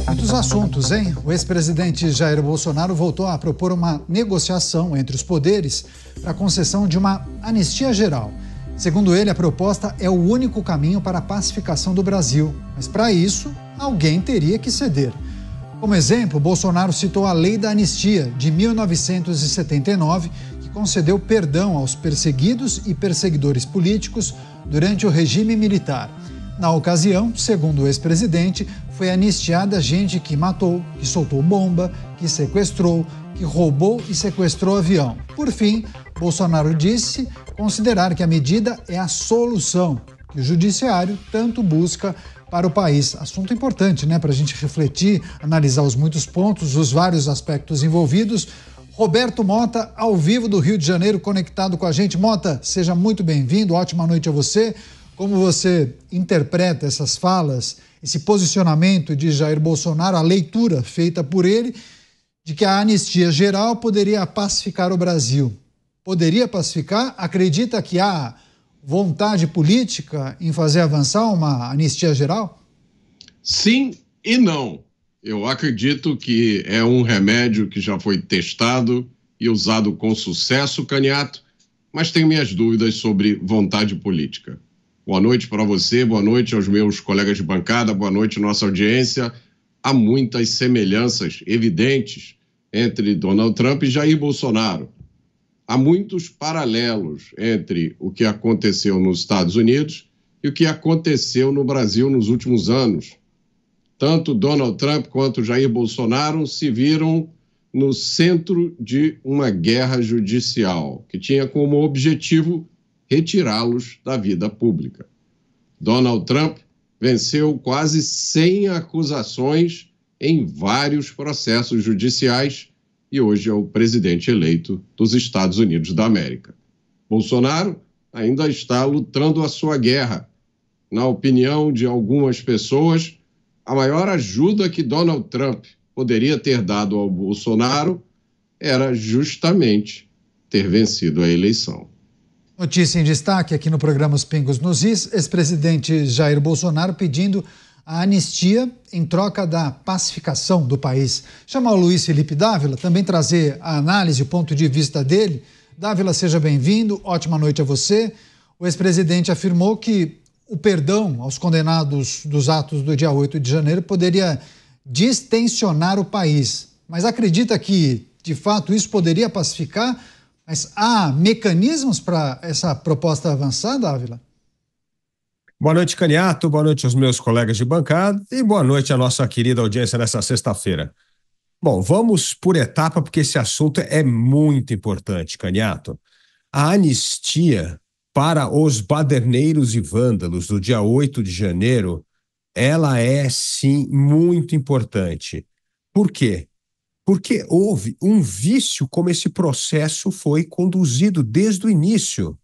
Muitos assuntos, hein? O ex-presidente Jair Bolsonaro voltou a propor uma negociação entre os poderes para a concessão de uma anistia geral. Segundo ele, a proposta é o único caminho para a pacificação do Brasil. Mas para isso, alguém teria que ceder. Como exemplo, Bolsonaro citou a Lei da Anistia de 1979, que concedeu perdão aos perseguidos e perseguidores políticos durante o regime militar. Na ocasião, segundo o ex-presidente, foi anistiada gente que matou, que soltou bomba, que sequestrou, que roubou e sequestrou avião. Por fim, Bolsonaro disse considerar que a medida é a solução que o judiciário tanto busca para o país. Assunto importante, né, para a gente refletir, analisar os muitos pontos, os vários aspectos envolvidos. Roberto Mota, ao vivo do Rio de Janeiro, conectado com a gente. Mota, seja muito bem-vindo, ótima noite a você. Como você interpreta essas falas, esse posicionamento de Jair Bolsonaro, a leitura feita por ele, de que a anistia geral poderia pacificar o Brasil? Poderia pacificar? Acredita que há vontade política em fazer avançar uma anistia geral? Sim e não. Eu acredito que é um remédio que já foi testado e usado com sucesso, Caniato, mas tenho minhas dúvidas sobre vontade política. Boa noite para você, boa noite aos meus colegas de bancada, boa noite nossa audiência. Há muitas semelhanças evidentes entre Donald Trump e Jair Bolsonaro. Há muitos paralelos entre o que aconteceu nos Estados Unidos e o que aconteceu no Brasil nos últimos anos. Tanto Donald Trump quanto Jair Bolsonaro se viram no centro de uma guerra judicial, que tinha como objetivo retirá-los da vida pública. Donald Trump venceu quase 100 acusações em vários processos judiciais e hoje é o presidente eleito dos Estados Unidos da América. Bolsonaro ainda está lutando a sua guerra. Na opinião de algumas pessoas, a maior ajuda que Donald Trump poderia ter dado ao Bolsonaro era justamente ter vencido a eleição. Notícia em destaque aqui no programa Os Pingos nos Is, ex-presidente Jair Bolsonaro pedindo a anistia em troca da pacificação do país. Chamar o Luiz Felipe Dávila, também trazer a análise, o ponto de vista dele. Dávila, seja bem-vindo, ótima noite a você. O ex-presidente afirmou que o perdão aos condenados dos atos do dia 8 de janeiro poderia distensionar o país. Mas acredita que, de fato, isso poderia pacificar? Mas há mecanismos para essa proposta avançar, Dávila? Boa noite, Caniato, boa noite aos meus colegas de bancada e boa noite à nossa querida audiência nessa sexta-feira. Bom, vamos por etapa porque esse assunto é muito importante, Caniato. A anistia para os baderneiros e vândalos do dia 8 de janeiro, ela é sim muito importante. Por quê? Porque houve um vício como esse processo foi conduzido desde o início.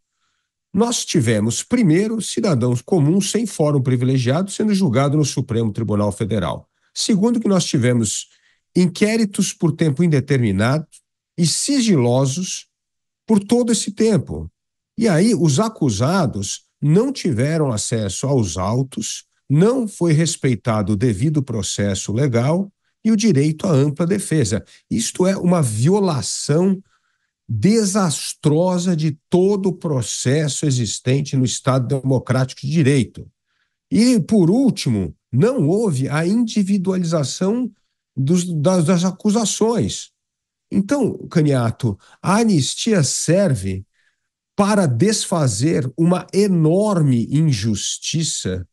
Nós tivemos, primeiro, cidadãos comuns sem fórum privilegiado sendo julgados no Supremo Tribunal Federal. Segundo, que nós tivemos inquéritos por tempo indeterminado e sigilosos por todo esse tempo. E aí os acusados não tiveram acesso aos autos, não foi respeitado o devido processo legal e o direito à ampla defesa. Isto é uma violação desastrosa de todo o processo existente no Estado Democrático de Direito. E, por último, não houve a individualização das acusações. Então, Caniato, a anistia serve para desfazer uma enorme injustiça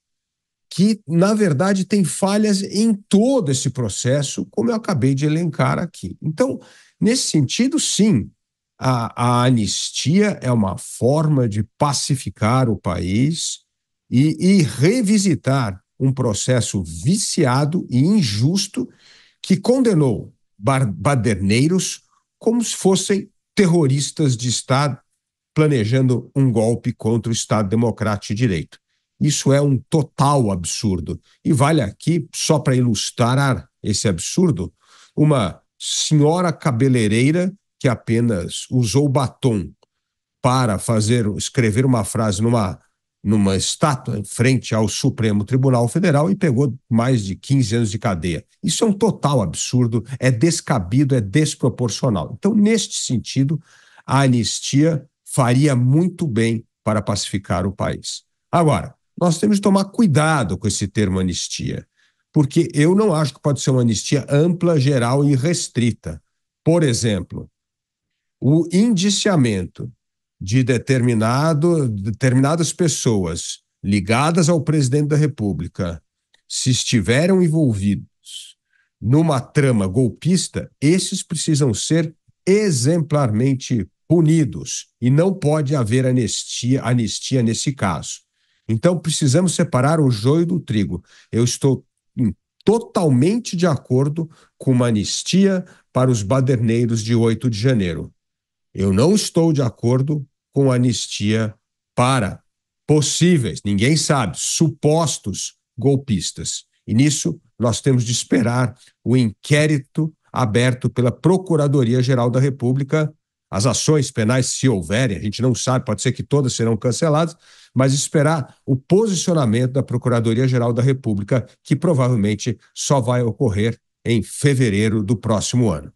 que, na verdade, tem falhas em todo esse processo, como eu acabei de elencar aqui. Então, nesse sentido, sim, a anistia é uma forma de pacificar o país e revisitar um processo viciado e injusto que condenou baderneiros como se fossem terroristas de Estado planejando um golpe contra o Estado Democrático de Direito. Isso é um total absurdo. E vale aqui, só para ilustrar esse absurdo, uma senhora cabeleireira que apenas usou batom para escrever uma frase numa numa estátua em frente ao Supremo Tribunal Federal e pegou mais de 15 anos de cadeia. Isso é um total absurdo, é descabido, é desproporcional. Então, neste sentido, a anistia faria muito bem para pacificar o país. Agora, nós temos de tomar cuidado com esse termo anistia, porque eu não acho que pode ser uma anistia ampla, geral e restrita. Por exemplo, o indiciamento de determinadas pessoas ligadas ao presidente da República, se estiveram envolvidos numa trama golpista, esses precisam ser exemplarmente punidos e não pode haver anistia nesse caso. Então, precisamos separar o joio do trigo. Eu estou totalmente de acordo com uma anistia para os baderneiros de 8 de janeiro. Eu não estou de acordo com anistia para possíveis, ninguém sabe, supostos golpistas. E nisso nós temos de esperar o inquérito aberto pela Procuradoria-Geral da República, as ações penais, se houverem, a gente não sabe, pode ser que todas serão canceladas, mas esperar o posicionamento da Procuradoria-Geral da República, que provavelmente só vai ocorrer em fevereiro do próximo ano.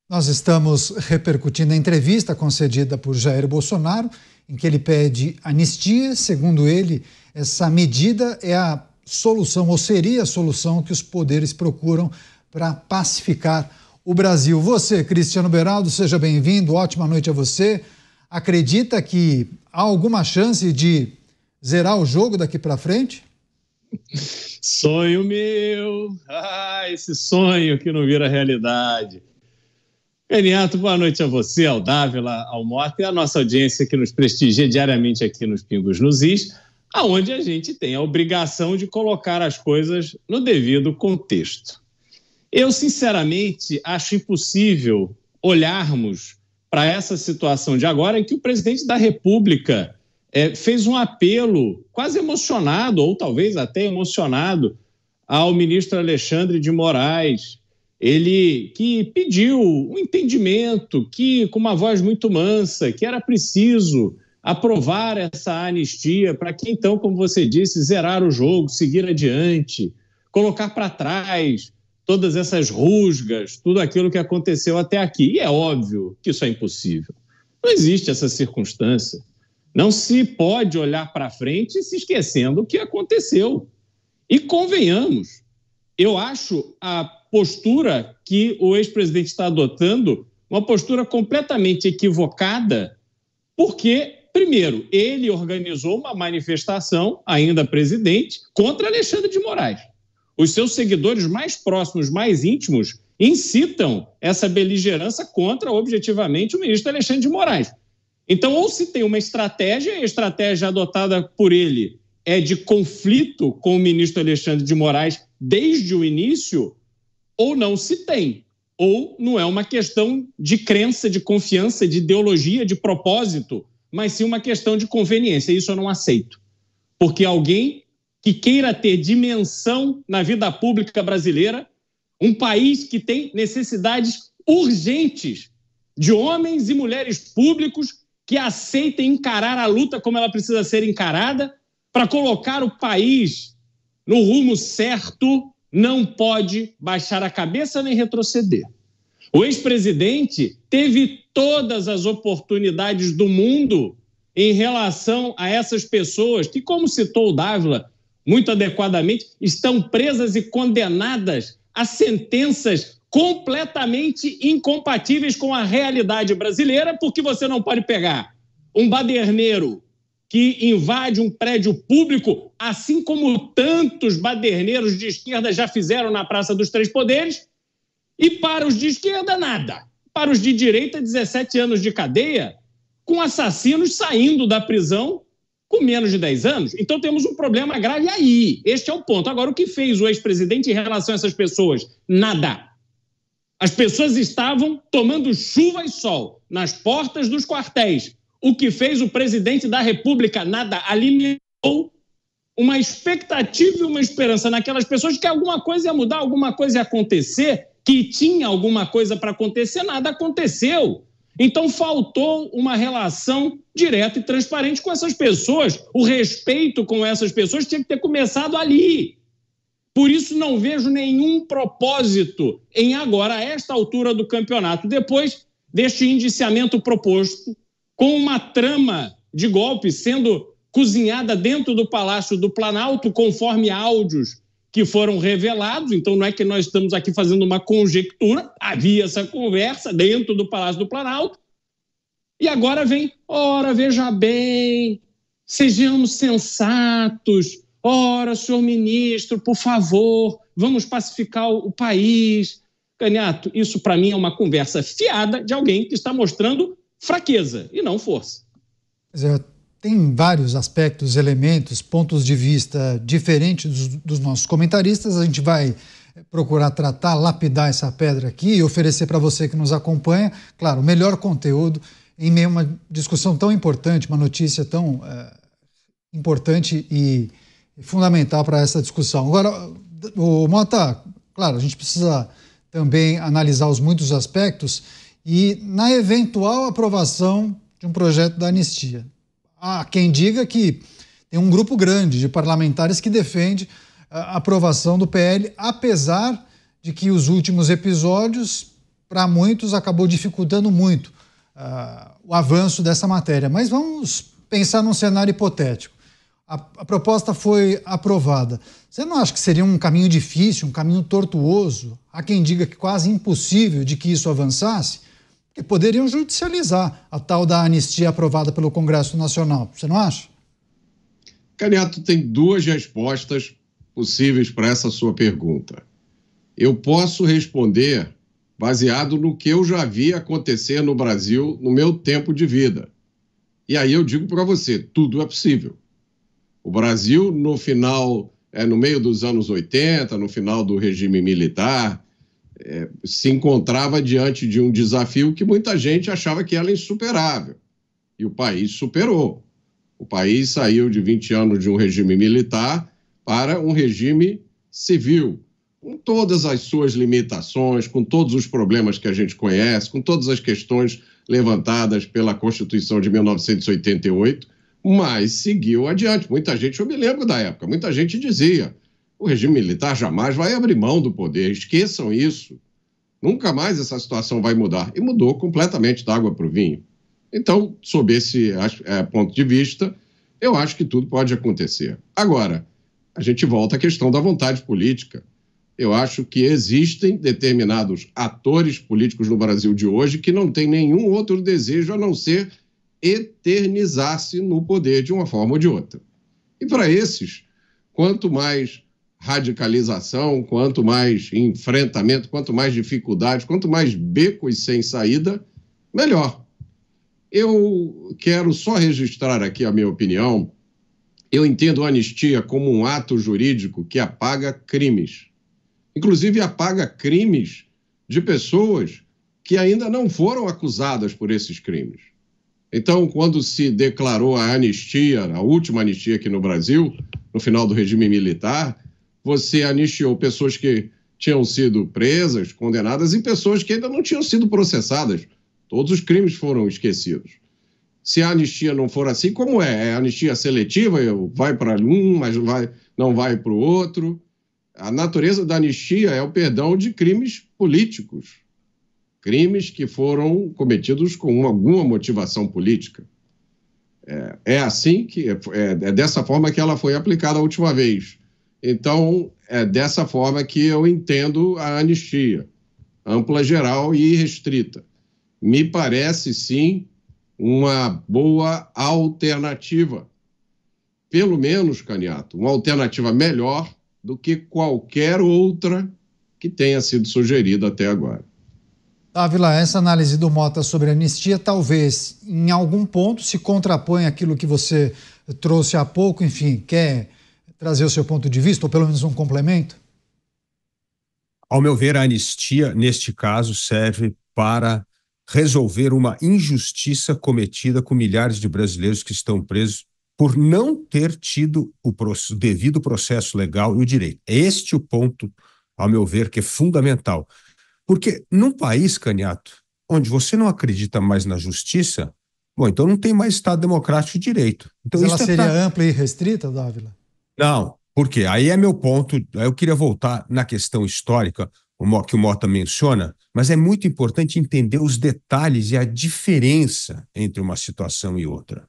Nós estamos repercutindo a entrevista concedida por Jair Bolsonaro, em que ele pede anistia. Segundo ele, essa medida é a solução, ou seria a solução que os poderes procuram para pacificar o Brasil. Você, Cristiano Beraldo, seja bem-vindo, ótima noite a você. Acredita que há alguma chance de zerar o jogo daqui para frente? Sonho meu, esse sonho que não vira realidade. Caniato, boa noite a você, ao Dávila, ao Mota e à nossa audiência que nos prestigia diariamente aqui nos Pingos nos Is, aonde a gente tem a obrigação de colocar as coisas no devido contexto. Eu, sinceramente, acho impossível olharmos para essa situação de agora em que o presidente da República fez um apelo quase emocionado, ou talvez até emocionado, ao ministro Alexandre de Moraes. Ele que pediu um entendimento, que com uma voz muito mansa, que era preciso aprovar essa anistia para que então, como você disse, zerar o jogo, seguir adiante, colocar para trás todas essas rusgas, tudo aquilo que aconteceu até aqui. E é óbvio que isso é impossível. Não existe essa circunstância. Não se pode olhar para frente se esquecendo o que aconteceu. E convenhamos, eu acho a postura que o ex-presidente está adotando uma postura completamente equivocada, porque, primeiro, ele organizou uma manifestação, ainda presidente, contra Alexandre de Moraes. Os seus seguidores mais próximos, mais íntimos, incitam essa beligerância contra, objetivamente, o ministro Alexandre de Moraes. Então, ou se tem uma estratégia, a estratégia adotada por ele é de conflito com o ministro Alexandre de Moraes desde o início, ou não se tem. Ou não é uma questão de crença, de confiança, de ideologia, de propósito, mas sim uma questão de conveniência. Isso eu não aceito. Porque alguém que queira ter dimensão na vida pública brasileira, um país que tem necessidades urgentes de homens e mulheres públicos que aceitem encarar a luta como ela precisa ser encarada para colocar o país no rumo certo, não pode baixar a cabeça nem retroceder. O ex-presidente teve todas as oportunidades do mundo em relação a essas pessoas que, como citou o Dávila, muito adequadamente, estão presas e condenadas a sentenças completamente incompatíveis com a realidade brasileira, porque você não pode pegar um baderneiro que invade um prédio público, assim como tantos baderneiros de esquerda já fizeram na Praça dos Três Poderes, e para os de esquerda, nada. Para os de direita, 17 anos de cadeia, com assassinos saindo da prisão com menos de 10 anos. Então temos um problema grave aí. Este é o ponto. Agora, o que fez o ex-presidente em relação a essas pessoas? Nada. As pessoas estavam tomando chuva e sol nas portas dos quartéis. O que fez o presidente da República? Nada. Alimentou uma expectativa e uma esperança naquelas pessoas de que alguma coisa ia mudar, alguma coisa ia acontecer, que tinha alguma coisa para acontecer, nada aconteceu. Então faltou uma relação direta e transparente com essas pessoas. O respeito com essas pessoas tinha que ter começado ali. Por isso não vejo nenhum propósito em agora, a esta altura do campeonato, depois deste indiciamento proposto, com uma trama de golpe sendo cozinhada dentro do Palácio do Planalto, conforme áudios que foram revelados. Então não é que nós estamos aqui fazendo uma conjectura, havia essa conversa dentro do Palácio do Planalto, e agora vem, ora, veja bem, sejamos sensatos, ora, senhor ministro, por favor, vamos pacificar o país. Canhato, isso para mim é uma conversa fiada de alguém que está mostrando fraqueza e não força. Tem vários aspectos, elementos, pontos de vista diferentes dos nossos comentaristas. A gente vai procurar tratar, lapidar essa pedra aqui e oferecer para você que nos acompanha, claro, o melhor conteúdo em meio a uma discussão tão importante, uma notícia tão importante e fundamental para essa discussão. Agora, o Mota, claro, a gente precisa também analisar os muitos aspectos e na eventual aprovação de um projeto da anistia. Há quem diga que tem um grupo grande de parlamentares que defende a aprovação do PL, apesar de que os últimos episódios, para muitos, acabou dificultando muito o avanço dessa matéria. Mas vamos pensar num cenário hipotético. A proposta foi aprovada. Você não acha que seria um caminho difícil, um caminho tortuoso? Há quem diga que quase impossível de que isso avançasse? Porque poderiam judicializar a tal da anistia aprovada pelo Congresso Nacional. Você não acha? Canhato, tem duas respostas possíveis para essa sua pergunta. Eu posso responder baseado no que eu já vi acontecer no Brasil no meu tempo de vida. E aí eu digo para você, tudo é possível. O Brasil, no meio dos anos 80, no final do regime militar, se encontrava diante de um desafio que muita gente achava que era insuperável. E o país superou. O país saiu de 20 anos de um regime militar para um regime civil, com todas as suas limitações, com todos os problemas que a gente conhece, com todas as questões levantadas pela Constituição de 1988, mas seguiu adiante. Muita gente, eu me lembro da época, muita gente dizia: o regime militar jamais vai abrir mão do poder, esqueçam isso. Nunca mais essa situação vai mudar. E mudou completamente da água para o vinho. Então, sob esse ponto de vista, eu acho que tudo pode acontecer. Agora, a gente volta à questão da vontade política. Eu acho que existem determinados atores políticos no Brasil de hoje que não têm nenhum outro desejo a não ser eternizar-se no poder de uma forma ou de outra. E para esses, quanto mais radicalização, quanto mais enfrentamento, quanto mais dificuldades, quanto mais becos sem saída, melhor. Eu quero só registrar aqui a minha opinião. Eu entendo a anistia como um ato jurídico que apaga crimes. Inclusive apaga crimes de pessoas que ainda não foram acusadas por esses crimes. Então, quando se declarou a anistia, a última anistia aqui no Brasil, no final do regime militar, você anistiou pessoas que tinham sido presas, condenadas, e pessoas que ainda não tinham sido processadas. Todos os crimes foram esquecidos. Se a anistia não for assim, como é? É anistia seletiva, vai para um, mas não vai para o outro. A natureza da anistia é o perdão de crimes políticos. Crimes que foram cometidos com alguma motivação política. É dessa forma que ela foi aplicada a última vez. Então, é dessa forma que eu entendo a anistia, ampla, geral e restrita. Me parece, sim, uma boa alternativa. Pelo menos, Canhato, uma alternativa melhor do que qualquer outra que tenha sido sugerida até agora. Dávila, essa análise do Mota sobre a anistia talvez em algum ponto se contrapõe àquilo que você trouxe há pouco, enfim, quer trazer o seu ponto de vista ou pelo menos um complemento? Ao meu ver, a anistia, neste caso, serve para resolver uma injustiça cometida com milhares de brasileiros que estão presos por não ter tido o devido processo legal e o direito. Este é o ponto, ao meu ver, que é fundamental. Porque num país, Canhato, onde você não acredita mais na justiça, bom, então não tem mais Estado democrático de direito. Então, mas ela seria ampla e restrita, Dávila? Não, por quê? Aí é meu ponto. Eu queria voltar na questão histórica, que o Mota menciona, mas é muito importante entender os detalhes e a diferença entre uma situação e outra.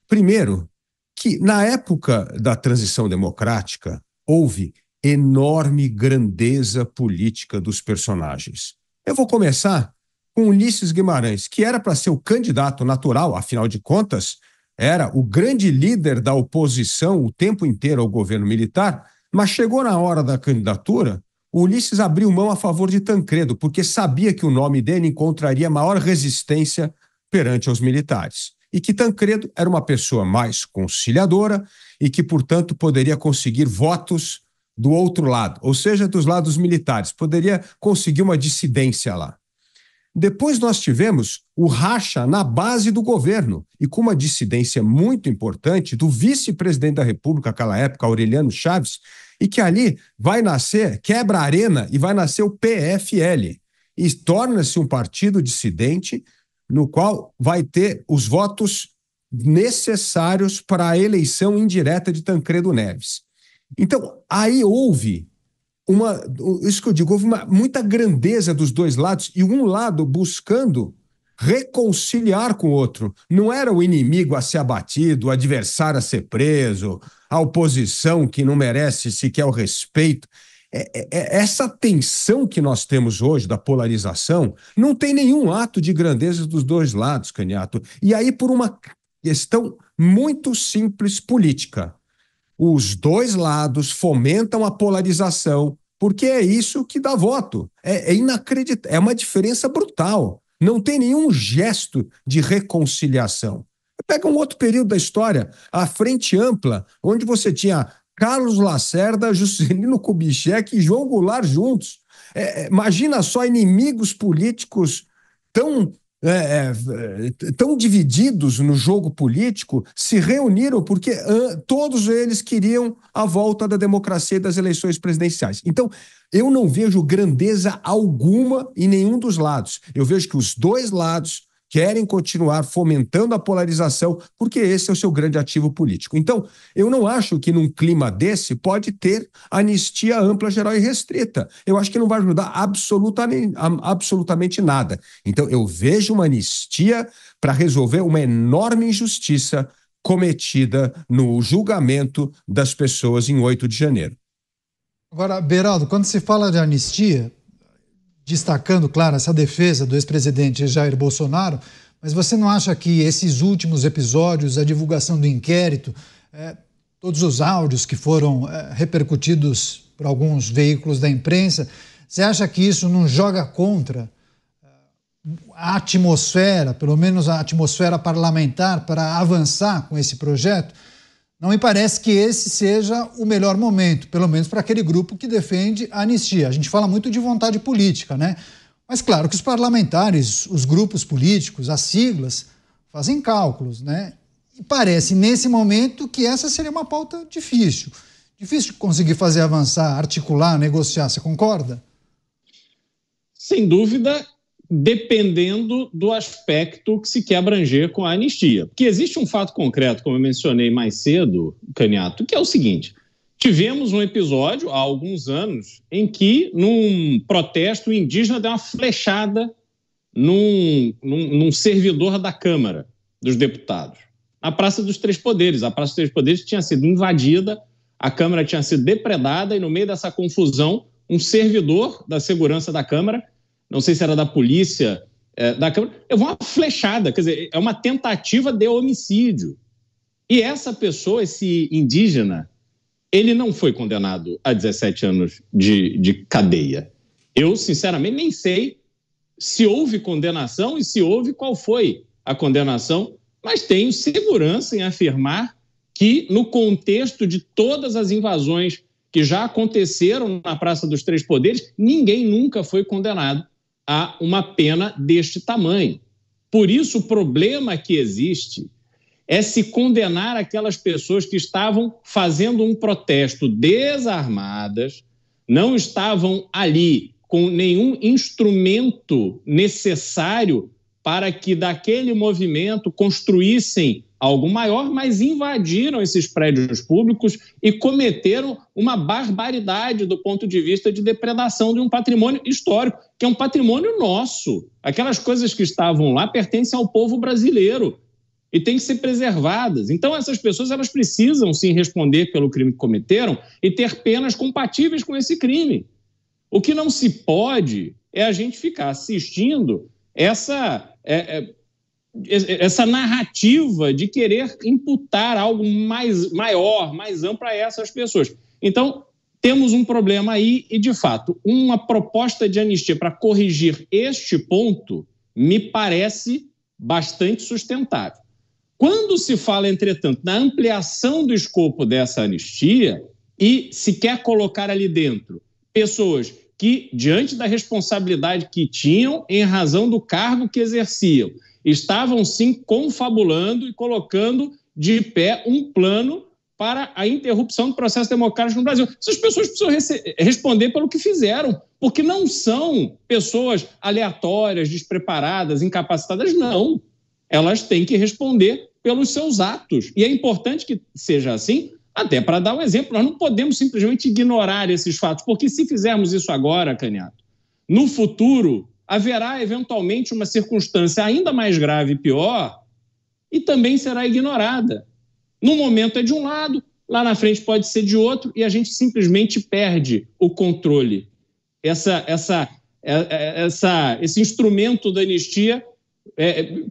Primeiro, que na época da transição democrática, houve enorme grandeza política dos personagens. Eu vou começar com Ulisses Guimarães, que era para ser o candidato natural, afinal de contas, era o grande líder da oposição o tempo inteiro ao governo militar, mas chegou na hora da candidatura, o Ulisses abriu mão a favor de Tancredo, porque sabia que o nome dele encontraria maior resistência perante os militares. E que Tancredo era uma pessoa mais conciliadora e que, portanto, poderia conseguir votos do outro lado, ou seja, dos lados militares, poderia conseguir uma dissidência lá. Depois nós tivemos o racha na base do governo e com uma dissidência muito importante do vice-presidente da República naquela época, Aureliano Chaves, e que ali vai nascer, quebra a arena e vai nascer o PFL e torna-se um partido dissidente no qual vai ter os votos necessários para a eleição indireta de Tancredo Neves. Então, aí houve isso que eu digo, houve muita grandeza dos dois lados e um lado buscando reconciliar com o outro. Não era o inimigo a ser abatido, o adversário a ser preso, a oposição que não merece sequer o respeito. Essa tensão que nós temos hoje da polarização não tem nenhum ato de grandeza dos dois lados, Caniato. E aí por uma questão muito simples política. Os dois lados fomentam a polarização, porque é isso que dá voto. É inacreditável, é uma diferença brutal. Não tem nenhum gesto de reconciliação. Pega um outro período da história, a Frente Ampla, onde você tinha Carlos Lacerda, Juscelino Kubitschek e João Goulart juntos. Imagina só inimigos políticos tão divididos no jogo político, se reuniram porque todos eles queriam a volta da democracia e das eleições presidenciais. Então, eu não vejo grandeza alguma em nenhum dos lados. Eu vejo que os dois lados querem continuar fomentando a polarização porque esse é o seu grande ativo político. Então, eu não acho que num clima desse pode ter anistia ampla, geral e restrita. Eu acho que não vai ajudar absolutamente nada. Então, eu vejo uma anistia para resolver uma enorme injustiça cometida no julgamento das pessoas em 8 de janeiro. Agora, Beraldo, quando se fala de anistia, destacando, claro, essa defesa do ex-presidente Jair Bolsonaro, mas você não acha que esses últimos episódios, a divulgação do inquérito, todos os áudios que foram repercutidos por alguns veículos da imprensa, você acha que isso não joga contra a atmosfera, pelo menos a atmosfera parlamentar, para avançar com esse projeto? Não me parece que esse seja o melhor momento, pelo menos para aquele grupo que defende a anistia. A gente fala muito de vontade política, né? Mas claro que os parlamentares, os grupos políticos, as siglas, fazem cálculos, né? E parece, nesse momento, que essa seria uma pauta difícil. Difícil de conseguir fazer avançar, articular, negociar. Você concorda? Sem dúvida, dependendo do aspecto que se quer abranger com a anistia. Porque existe um fato concreto, como eu mencionei mais cedo, Caniato, que é o seguinte: tivemos um episódio, há alguns anos, em que, num protesto, o indígena deu uma flechada num servidor da Câmara dos Deputados, na Praça dos Três Poderes. A Praça dos Três Poderes tinha sido invadida, a Câmara tinha sido depredada e, no meio dessa confusão, um servidor da segurança da Câmara, não sei se era da polícia da Câmara, levou uma flechada, quer dizer, é uma tentativa de homicídio. E essa pessoa, esse indígena, ele não foi condenado a 17 anos de cadeia. Eu, sinceramente, nem sei se houve condenação e se houve, qual foi a condenação, mas tenho segurança em afirmar que, no contexto de todas as invasões que já aconteceram na Praça dos Três Poderes, ninguém nunca foi condenado a uma pena deste tamanho. Por isso, o problema que existe é se condenar aquelas pessoas que estavam fazendo um protesto desarmadas, não estavam ali com nenhum instrumento necessário para que daquele movimento construíssem algo maior, mas invadiram esses prédios públicos e cometeram uma barbaridade do ponto de vista de depredação de um patrimônio histórico, que é um patrimônio nosso. Aquelas coisas que estavam lá pertencem ao povo brasileiro e têm que ser preservadas. Então, essas pessoas elas precisam, sim, responder pelo crime que cometeram e ter penas compatíveis com esse crime. O que não se pode é a gente ficar assistindo essa narrativa de querer imputar algo maior, mais amplo a essas pessoas. Então, temos um problema aí e, de fato, uma proposta de anistia para corrigir este ponto me parece bastante sustentável. Quando se fala, entretanto, na ampliação do escopo dessa anistia e se quer colocar ali dentro pessoas que, diante da responsabilidade que tinham em razão do cargo que exerciam, estavam, sim, confabulando e colocando de pé um plano para a interrupção do processo democrático no Brasil. Essas pessoas precisam responder pelo que fizeram, porque não são pessoas aleatórias, despreparadas, incapacitadas, não. Elas têm que responder pelos seus atos. E é importante que seja assim, até para dar um exemplo. Nós não podemos simplesmente ignorar esses fatos, porque se fizermos isso agora, Caniato, no futuro haverá eventualmente uma circunstância ainda mais grave e pior e também será ignorada. No momento é de um lado, lá na frente pode ser de outro e a gente simplesmente perde o controle. Esse instrumento da anistia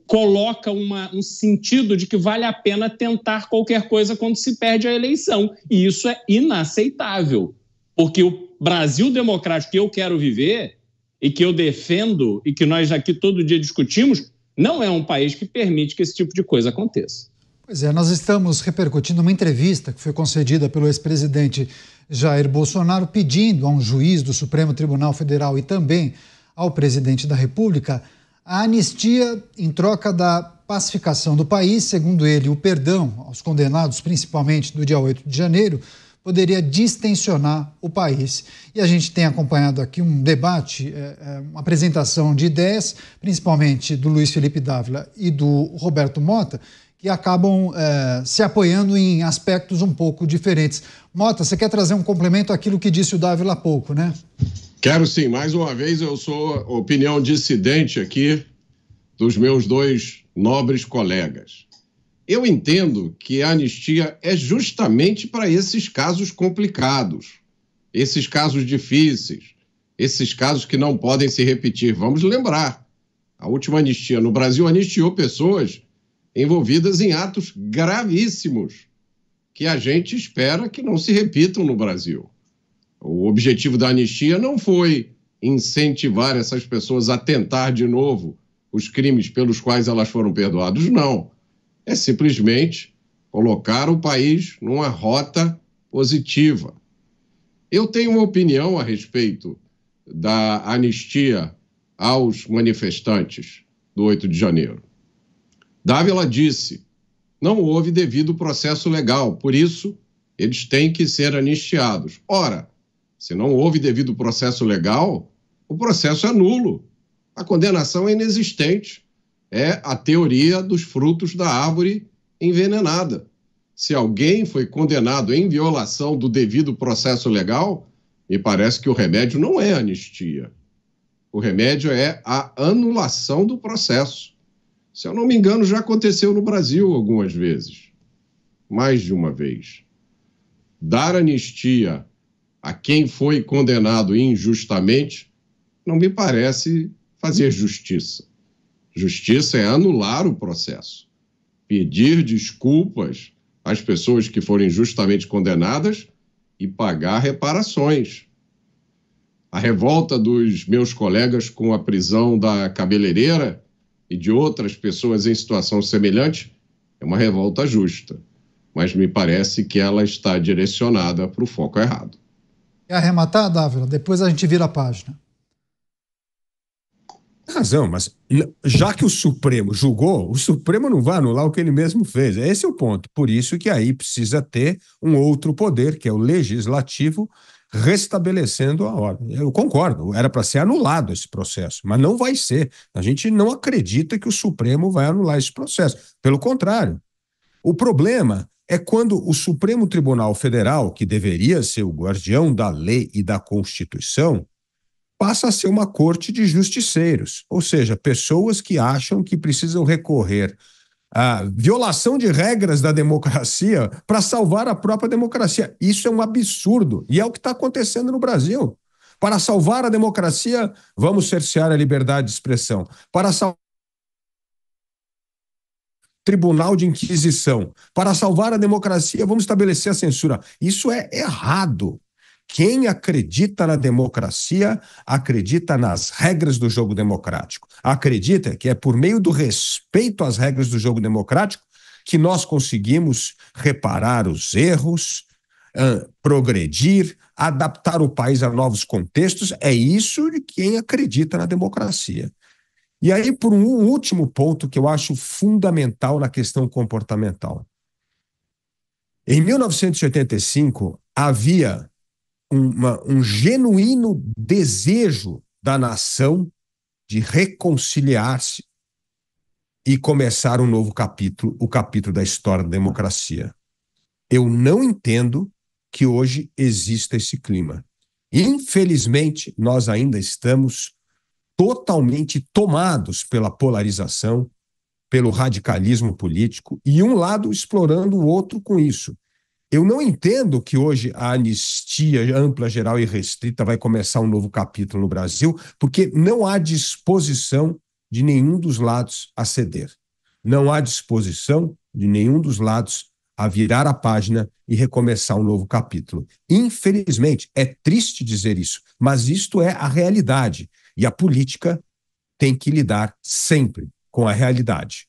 coloca um sentido de que vale a pena tentar qualquer coisa quando se perde a eleição. E isso é inaceitável, porque o Brasil democrático que eu quero viver e que eu defendo e que nós aqui todo dia discutimos, não é um país que permite que esse tipo de coisa aconteça. Pois é, nós estamos repercutindo uma entrevista que foi concedida pelo ex-presidente Jair Bolsonaro pedindo a um juiz do Supremo Tribunal Federal e também ao presidente da República a anistia em troca da pacificação do país. Segundo ele, o perdão aos condenados, principalmente do dia 8 de janeiro, poderia distensionar o país. E a gente tem acompanhado aqui um debate, uma apresentação de ideias, principalmente do Luiz Felipe Dávila e do Roberto Mota, que acabam se apoiando em aspectos um pouco diferentes. Mota, você quer trazer um complemento àquilo que disse o Dávila há pouco, né? Quero sim. Mais uma vez, eu sou opinião dissidente aqui dos meus dois nobres colegas. Eu entendo que a anistia é justamente para esses casos complicados, esses casos difíceis, esses casos que não podem se repetir. Vamos lembrar, a última anistia no Brasil anistiou pessoas envolvidas em atos gravíssimos que a gente espera que não se repitam no Brasil. O objetivo da anistia não foi incentivar essas pessoas a tentar de novo os crimes pelos quais elas foram perdoadas, não. É simplesmente colocar o país numa rota positiva. Eu tenho uma opinião a respeito da anistia aos manifestantes do 8 de janeiro. Dávila disse, não houve devido processo legal, por isso eles têm que ser anistiados. Ora, se não houve devido processo legal, o processo é nulo. A condenação é inexistente. É a teoria dos frutos da árvore envenenada. Se alguém foi condenado em violação do devido processo legal, me parece que o remédio não é anistia. O remédio é a anulação do processo. Se eu não me engano, já aconteceu no Brasil algumas vezes. Mais de uma vez. Dar anistia a quem foi condenado injustamente não me parece fazer justiça. Justiça é anular o processo, pedir desculpas às pessoas que forem injustamente condenadas e pagar reparações. A revolta dos meus colegas com a prisão da cabeleireira e de outras pessoas em situação semelhante é uma revolta justa, mas me parece que ela está direcionada para o foco errado. Quer arrematar, Dávila? Depois a gente vira a página. Razão, mas já que o Supremo julgou, o Supremo não vai anular o que ele mesmo fez. Esse é o ponto. Por isso que aí precisa ter um outro poder, que é o legislativo, restabelecendo a ordem. Eu concordo, era para ser anulado esse processo, mas não vai ser. A gente não acredita que o Supremo vai anular esse processo. Pelo contrário. O problema é quando o Supremo Tribunal Federal, que deveria ser o guardião da lei e da Constituição, passa a ser uma corte de justiceiros, ou seja, pessoas que acham que precisam recorrer à violação de regras da democracia para salvar a própria democracia. Isso é um absurdo e é o que está acontecendo no Brasil. Para salvar a democracia, vamos cercear a liberdade de expressão. Para salvar Tribunal de Inquisição. Para salvar a democracia, vamos estabelecer a censura. Isso é errado. Quem acredita na democracia, acredita nas regras do jogo democrático. Acredita que é por meio do respeito às regras do jogo democrático que nós conseguimos reparar os erros, progredir, adaptar o país a novos contextos. É isso de quem acredita na democracia. E aí, por um último ponto que eu acho fundamental na questão comportamental. Em 1985, havia um genuíno desejo da nação de reconciliar-se e começar um novo capítulo, o capítulo da história da democracia. Eu não entendo que hoje exista esse clima. Infelizmente, nós ainda estamos totalmente tomados pela polarização, pelo radicalismo político, e um lado explorando o outro com isso. Eu não entendo que hoje a anistia ampla, geral e restrita vai começar um novo capítulo no Brasil, porque não há disposição de nenhum dos lados a ceder. Não há disposição de nenhum dos lados a virar a página e recomeçar um novo capítulo. Infelizmente, é triste dizer isso, mas isto é a realidade. E a política tem que lidar sempre com a realidade.